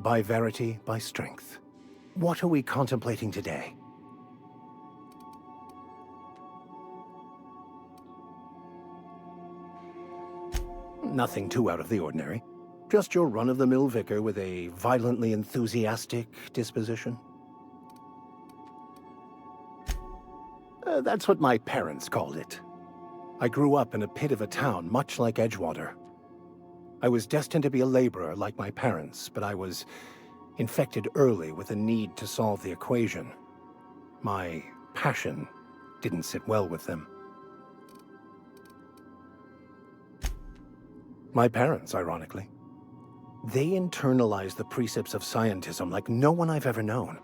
by verity, by strength. What are we contemplating today? Nothing too out of the ordinary. Just your run-of-the-mill vicar with a violently enthusiastic disposition. That's what my parents called it. I grew up in a pit of a town much like Edgewater. I was destined to be a laborer like my parents, but I was infected early with a need to solve the equation. My passion didn't sit well with them. My parents, ironically. They internalized the precepts of scientism like no one I've ever known.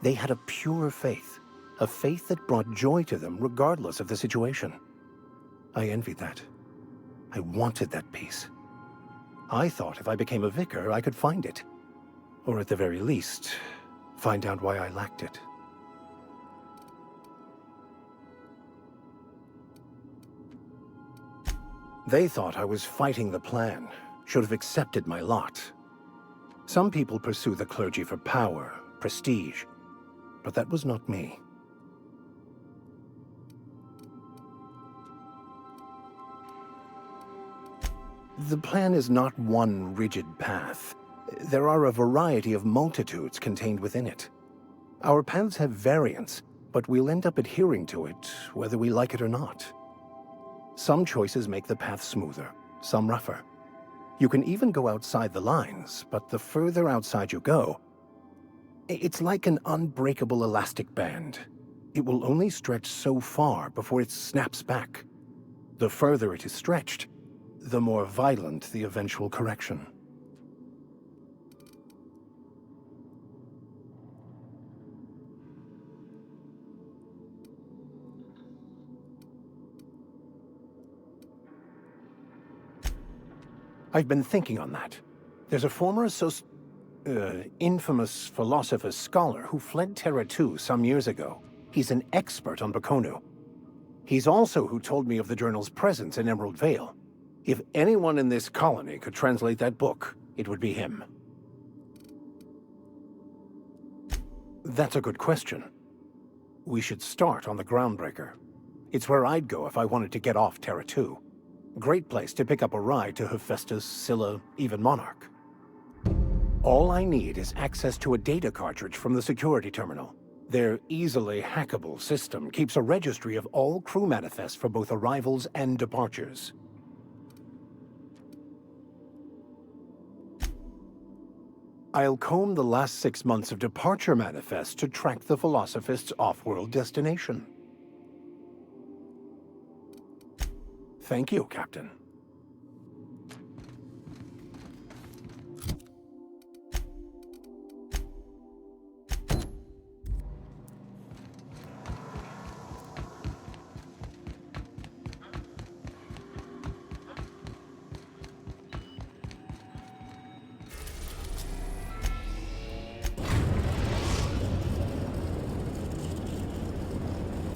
They had a pure faith, a faith that brought joy to them regardless of the situation. I envied that. I wanted that peace. I thought if I became a vicar, I could find it. Or at the very least, find out why I lacked it. They thought I was fighting the plan, should have accepted my lot. Some people pursue the clergy for power, prestige, but that was not me. The plan is not one rigid path. There are a variety of multitudes contained within it. Our paths have variance, but we'll end up adhering to it, whether we like it or not. Some choices make the path smoother, some rougher. You can even go outside the lines, but the further outside you go, it's like an unbreakable elastic band. It will only stretch so far before it snaps back. The further it is stretched, the more violent the eventual correction. I've been thinking on that. There's a former infamous philosopher scholar who fled Terra 2 some years ago. He's an expert on Baconu. He's also who told me of the journal's presence in Emerald Vale. If anyone in this colony could translate that book, it would be him. That's a good question. We should start on the Groundbreaker. It's where I'd go if I wanted to get off Terra 2. Great place to pick up a ride to Hephaestus, Scylla, even Monarch. All I need is access to a data cartridge from the security terminal. Their easily hackable system keeps a registry of all crew manifests for both arrivals and departures. I'll comb the last 6 months of departure manifests to track the Philosophist's off-world destination. Thank you, Captain.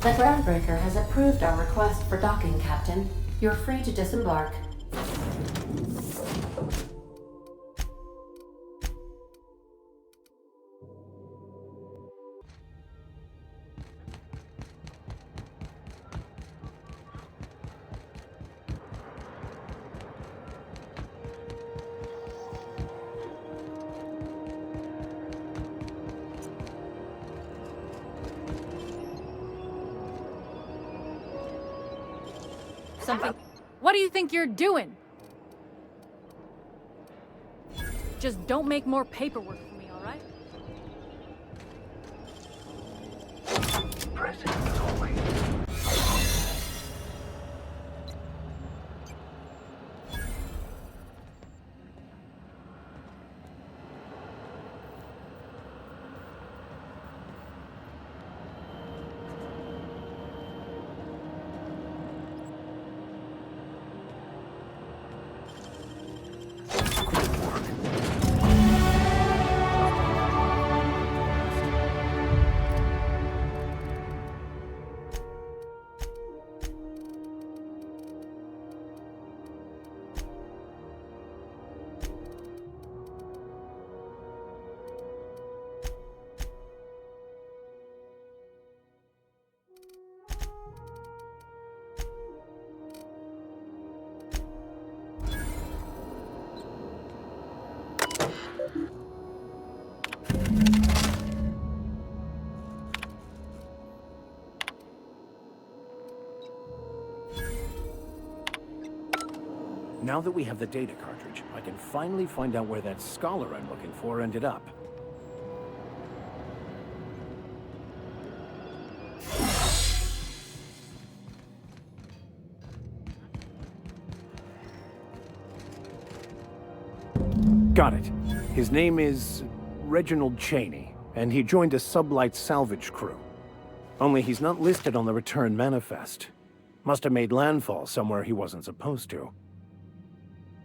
The Groundbreaker has approved our request for docking, Captain. You're free to disembark. Something. What do you think you're doing? Just don't make more paperwork for me, all right? Present as always. Now that we have the data cartridge, I can finally find out where that scholar I'm looking for ended up. Got it. His name is Reginald Cheney, and he joined a sublight salvage crew. Only he's not listed on the return manifest. Must have made landfall somewhere he wasn't supposed to.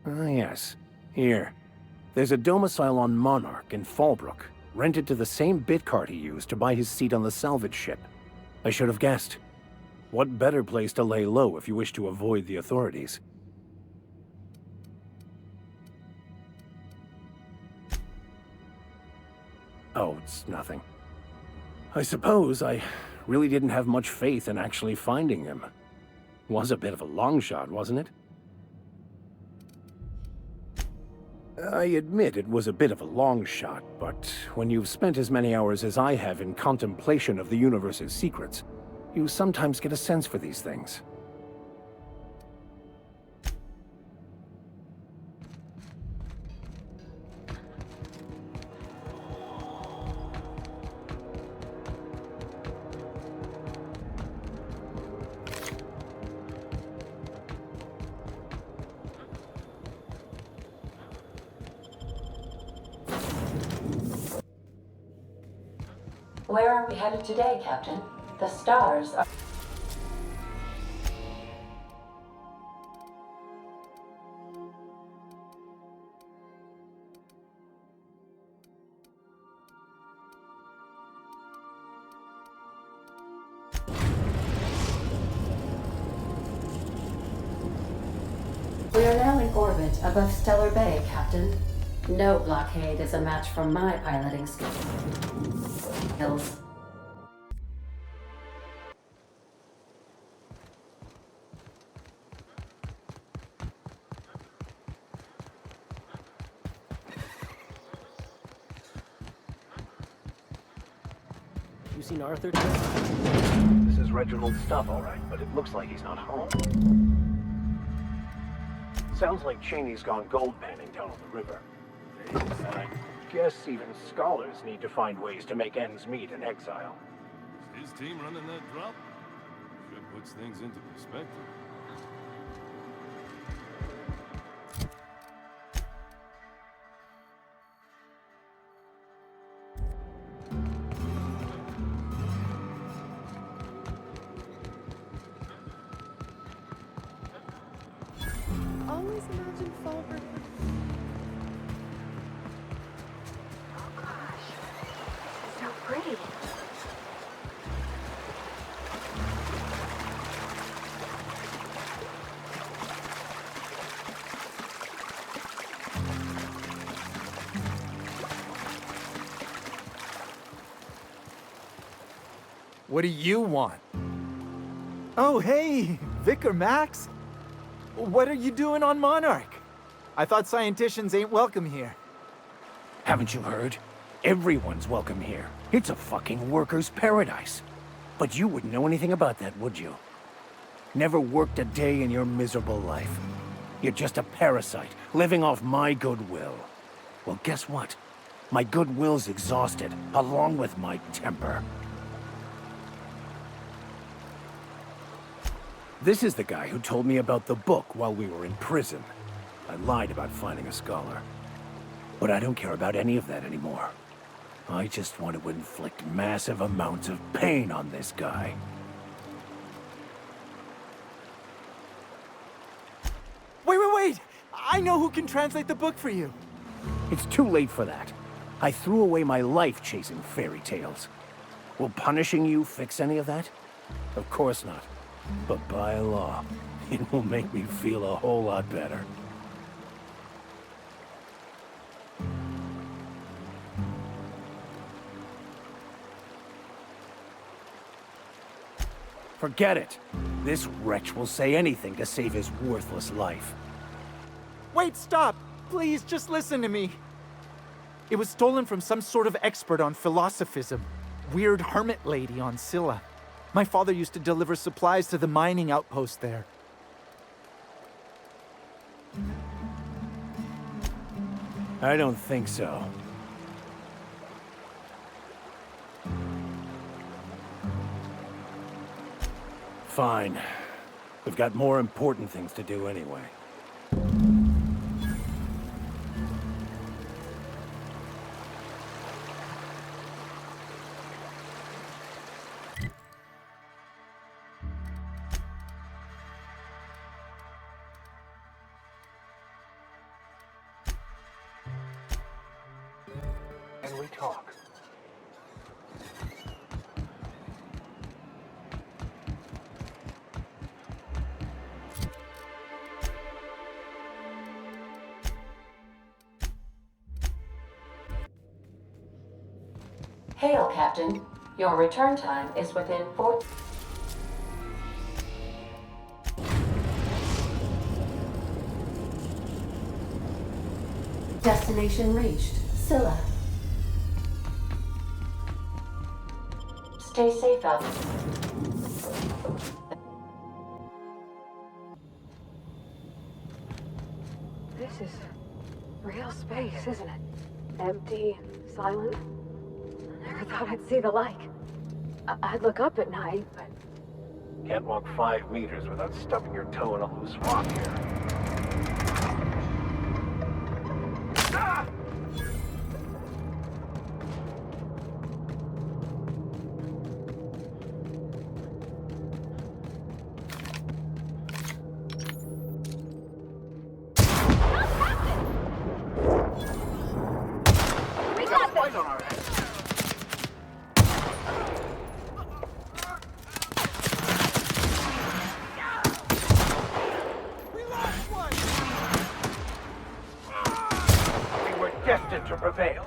Ah, yes. Here. There's a domicile on Monarch in Fallbrook, rented to the same bit card he used to buy his seat on the salvage ship. I should have guessed. What better place to lay low if you wish to avoid the authorities? Oh, it's nothing. I suppose I really didn't have much faith in actually finding him. Was a bit of a long shot, wasn't it? I admit it was a bit of a long shot, but when you've spent as many hours as I have in contemplation of the universe's secrets, you sometimes get a sense for these things. Where are we headed today, Captain? The stars are... We are now in orbit above Stellar Bay, Captain. No blockade is a match for my piloting skills. You seen Arthur today? This is Reginald's stuff, all right, but it looks like he's not home. Sounds like Cheney's gone gold panning down on the river. I guess even scholars need to find ways to make ends meet in exile. Is his team running that drop? Sure puts things into perspective. Always imagine Fallbrook. Oh gosh, so pretty. What do you want? Oh, hey, Vikor Max. What are you doing on Monarch? I thought scienticians ain't welcome here. Haven't you heard? Everyone's welcome here. It's a fucking worker's paradise. But you wouldn't know anything about that, would you? Never worked a day in your miserable life. You're just a parasite, living off my goodwill. Well, guess what? My goodwill's exhausted, along with my temper. This is the guy who told me about the book while we were in prison. I lied about finding a scholar. But I don't care about any of that anymore. I just want to inflict massive amounts of pain on this guy. Wait! I know who can translate the book for you. It's too late for that. I threw away my life chasing fairy tales. Will punishing you fix any of that? Of course not. But by law, it will make me feel a whole lot better. Forget it. This wretch will say anything to save his worthless life. Wait, stop! Please, just listen to me. It was stolen from some sort of expert on philosophism. Weird hermit lady on Scylla. My father used to deliver supplies to the mining outpost there. I don't think so. Fine. We've got more important things to do anyway. And we talk. Hail, Captain. Your return time is within 4... Destination reached. Scylla. Stay safe out there. This is real space, isn't it? Empty, silent. Never thought I'd see the like. I'd look up at night, but... Can't walk 5 meters without stubbing your toe in a loose rock here. Ah! Destined to prevail.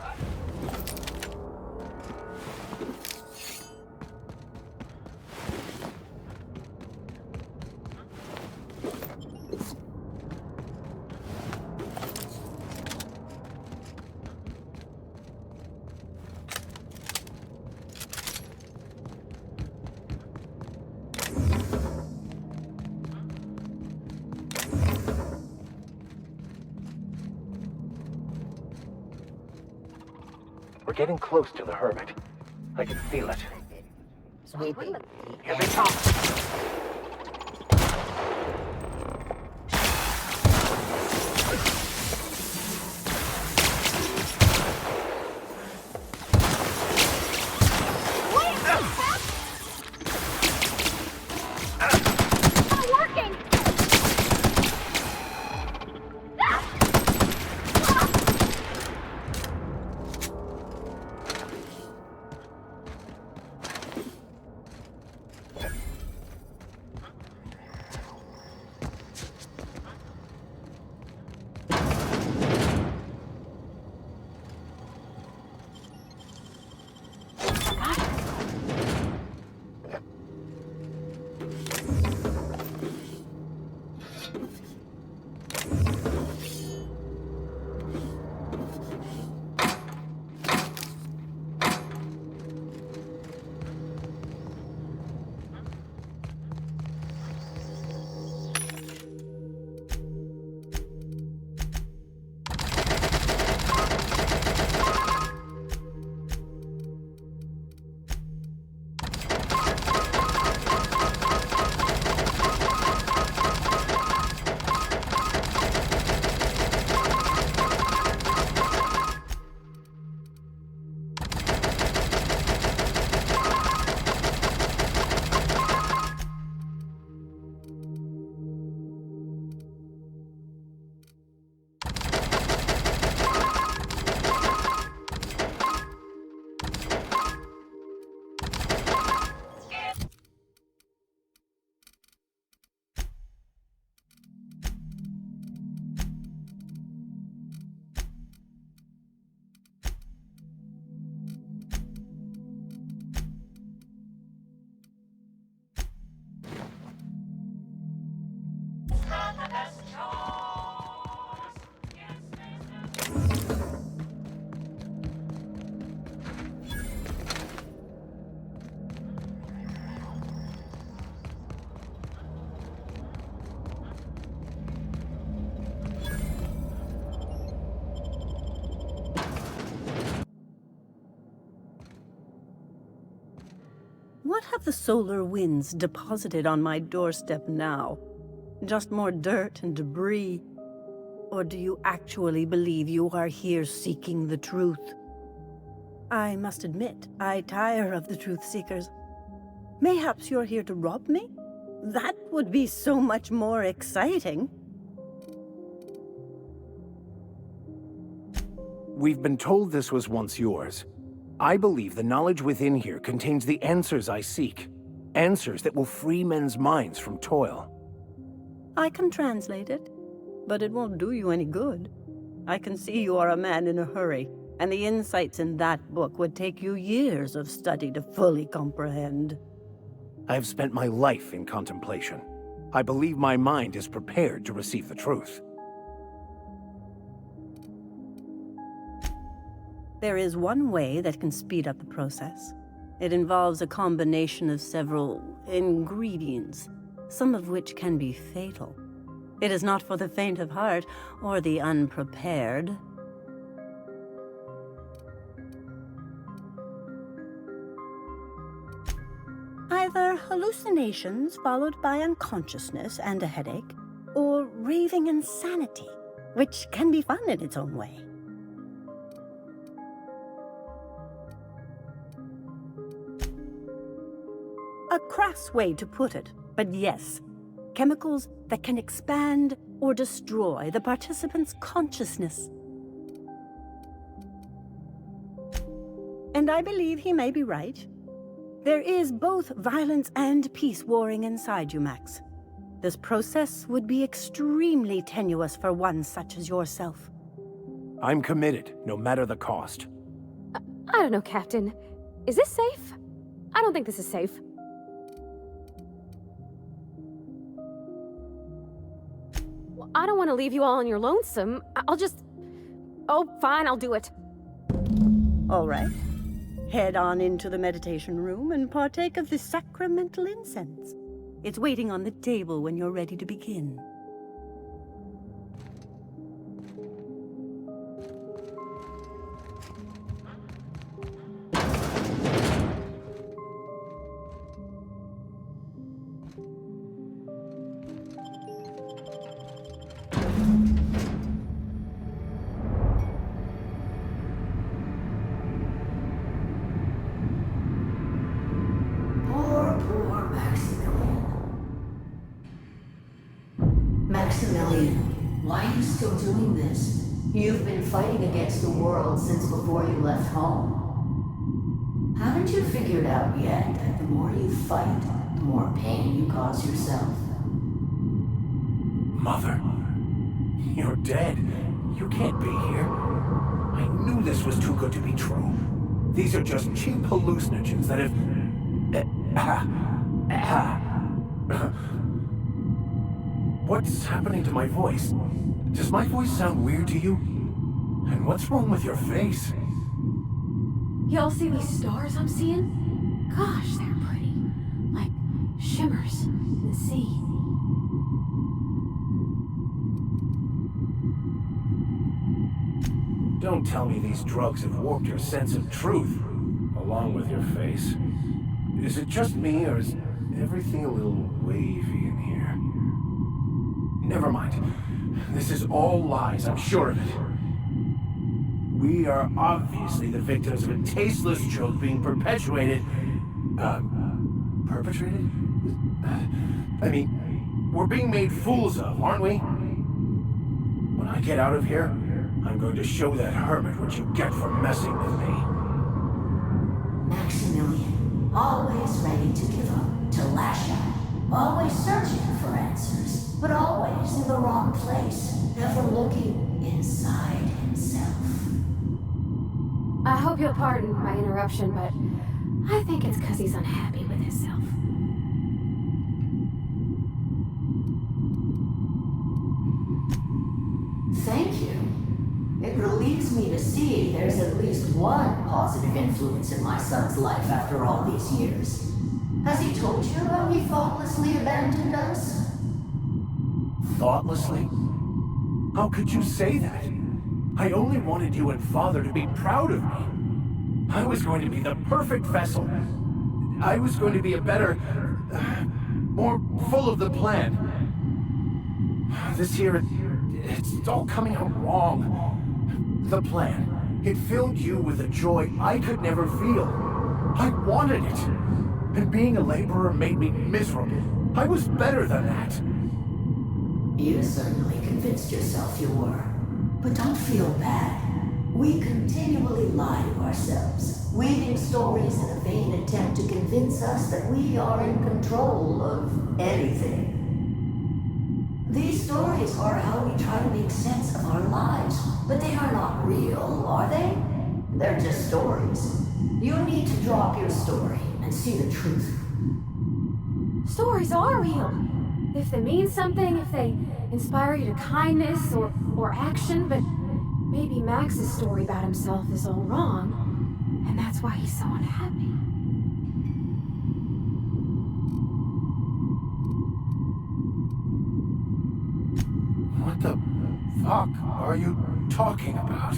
We're getting close to the hermit. I can feel it. Sweeping. Here they come! What have the solar winds deposited on my doorstep now? Just more dirt and debris? Or do you actually believe you are here seeking the truth? I must admit, I tire of the truth seekers. Mayhaps you're here to rob me? That would be so much more exciting. We've been told this was once yours. I believe the knowledge within here contains the answers I seek. Answers that will free men's minds from toil. I can translate it, but it won't do you any good. I can see you are a man in a hurry, and the insights in that book would take you years of study to fully comprehend. I have spent my life in contemplation. I believe my mind is prepared to receive the truth. There is one way that can speed up the process. It involves a combination of several ingredients, some of which can be fatal. It is not for the faint of heart or the unprepared. Either hallucinations followed by unconsciousness and a headache, or raving insanity, which can be fun in its own way. A crass way to put it, but yes, chemicals that can expand or destroy the participant's consciousness. And I believe he may be right. There is both violence and peace warring inside you, Max. This process would be extremely tenuous for one such as yourself. I'm committed, no matter the cost. I don't know, Captain. Is this safe? I don't think this is safe. Well, I don't want to leave you all on your lonesome. I'll just... Oh, fine, I'll do it. All right. Head on into the meditation room and partake of the sacramental incense. It's waiting on the table when you're ready to begin. Why are you still doing this? You've been fighting against the world since before you left home. Haven't you figured out yet that the more you fight, the more pain you cause yourself? Mother, you're dead. You can't be here. I knew this was too good to be true. These are just cheap hallucinogens that have... What's happening to my voice? Does my voice sound weird to you? And what's wrong with your face? Y'all see these stars I'm seeing? Gosh, they're pretty. Like shimmers in the sea. Don't tell me these drugs have warped your sense of truth, along with your face. Is it just me, or is everything a little wavy in here? Never mind. This is all lies, I'm sure of it. We are obviously the victims of a tasteless joke being perpetuated... perpetrated? I mean, we're being made fools of, aren't we? When I get out of here, I'm going to show that hermit what you get for messing with me. Maximilian, always ready to give up, to lash out, always searching for answers, but always in the wrong place, never looking inside himself. I hope you'll pardon my interruption, but I think it's because he's unhappy with himself. Thank you. It relieves me to see there's at least one positive influence in my son's life after all these years. Has he told you how he thoughtlessly abandoned us? Thoughtlessly? How could you say that? I only wanted you and Father to be proud of me. I was going to be the perfect vessel. I was going to be a better... more full of the plan. This here, it's all coming out wrong. The plan. It filled you with a joy I could never feel. I wanted it. And being a laborer made me miserable. I was better than that. You certainly convinced yourself you were. But don't feel bad. We continually lie to ourselves, weaving stories in a vain attempt to convince us that we are in control of anything. These stories are how we try to make sense of our lives, but they are not real, are they? They're just stories. You need to drop your story and see the truth. Stories are real. If they mean something, if they inspire you to kindness or action, but maybe Max's story about himself is all wrong, and that's why he's so unhappy. What the fuck are you talking about?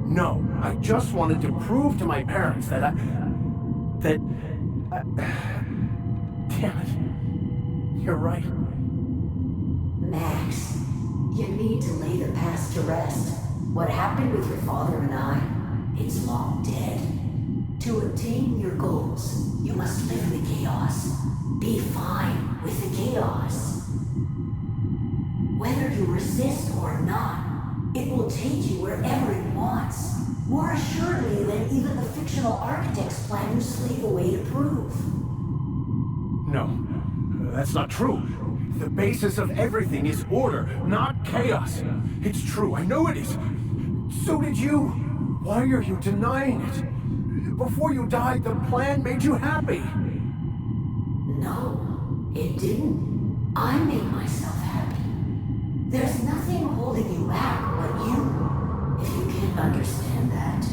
No, I just wanted to prove to my parents that damn it. You're right. Max, you need to lay the past to rest. What happened with your father and I, it's long dead. To attain your goals, you must live in the chaos. Be fine with the chaos. Whether you resist or not, it will take you wherever it wants. More assuredly than even the fictional architects plan to slave away to prove. No, that's not true. The basis of everything is order, not chaos. It's true, I know it is. So did you. Why are you denying it? Before you died, the plan made you happy. No, it didn't. I made myself happy. There's nothing holding you back but you. If you can't understand that,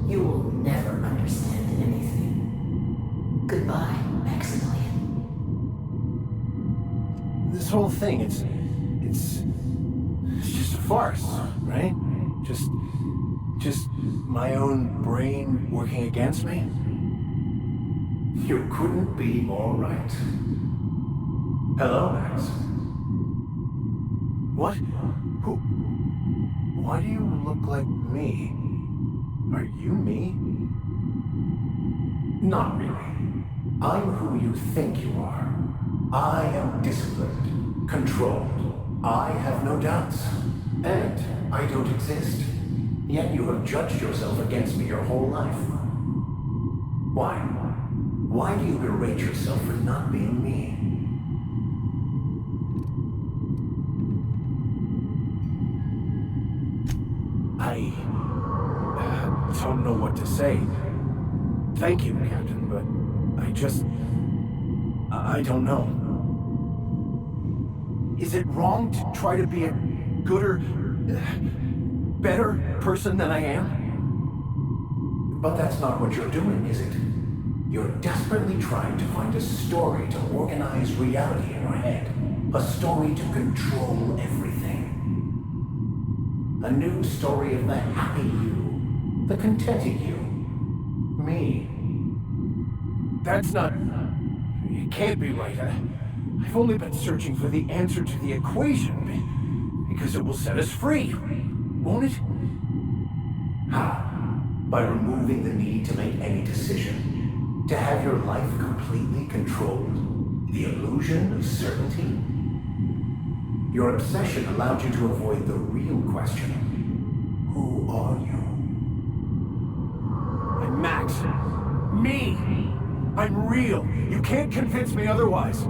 you will never understand anything. Goodbye, Maximilian. This whole thing, it's just a farce, right? Just my own brain working against me? You couldn't be more right. Hello, Max. What? Who? Why do you look like me? Are you me? Not really. I'm who you think you are. I am disciplined, controlled. I have no doubts. And I don't exist. Yet you have judged yourself against me your whole life. Why? Why do you berate yourself for not being me? I don't know what to say. Thank you, Captain, but I don't know. Is it wrong to try to be a gooder, better person than I am? But that's not what you're doing, is it? You're desperately trying to find a story to organize reality in your head. A story to control everything. A new story of the happy you, the contented you, me. That's not... It can't be right. I've only been searching for the answer to the equation, because it will set us free, won't it? How? By removing the need to make any decision, to have your life completely controlled, the illusion of certainty. Your obsession allowed you to avoid the real question. Who are you? I'm Max. Me! I'm real. You can't convince me otherwise.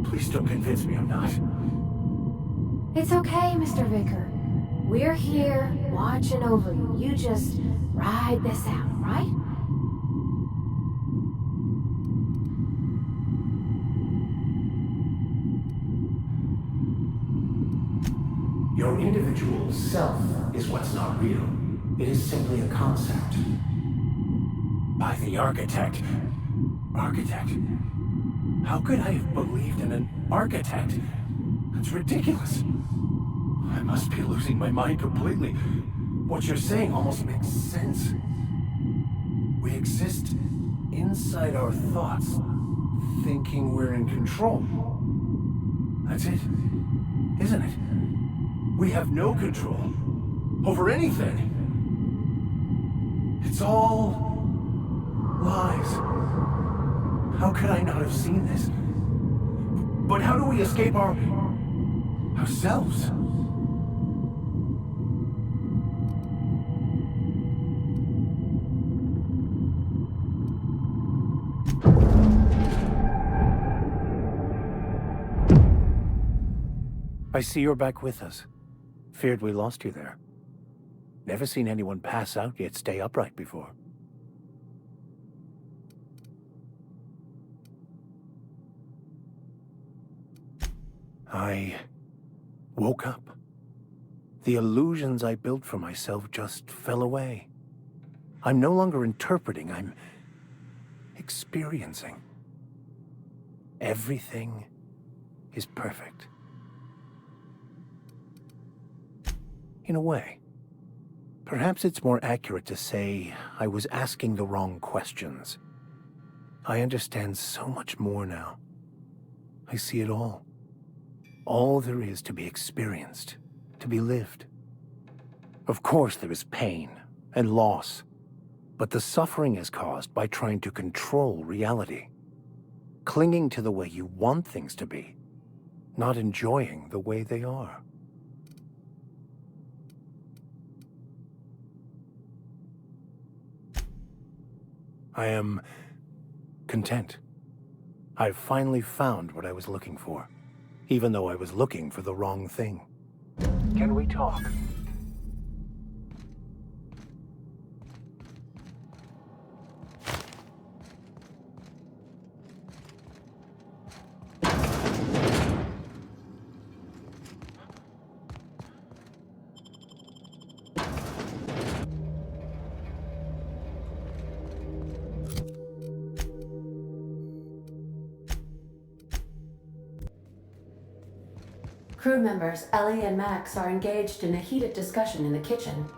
Please don't convince me I'm not. It's okay, Mr. Vicar. We're here, watching over you. You just ride this out, right? Your individual self is what's not real. It is simply a concept. By the architect. Architect? How could I have believed in an architect? It's ridiculous. I must be losing my mind completely. What you're saying almost makes sense. We exist inside our thoughts, thinking we're in control. That's it, isn't it? We have no control over anything. It's all lies. How could I not have seen this? But how do we escape ourselves? I see you're back with us. Feared we lost you there. Never seen anyone pass out yet stay upright before. I woke up. The illusions I built for myself just fell away. I'm no longer interpreting, I'm experiencing. Everything is perfect. In a way. Perhaps it's more accurate to say I was asking the wrong questions. I understand so much more now. I see it all. All there is to be experienced, to be lived. Of course there is pain and loss, but the suffering is caused by trying to control reality, clinging to the way you want things to be, not enjoying the way they are. I am content. I've finally found what I was looking for, even though I was looking for the wrong thing. Can we talk? Crew members Ellie and Max are engaged in a heated discussion in the kitchen.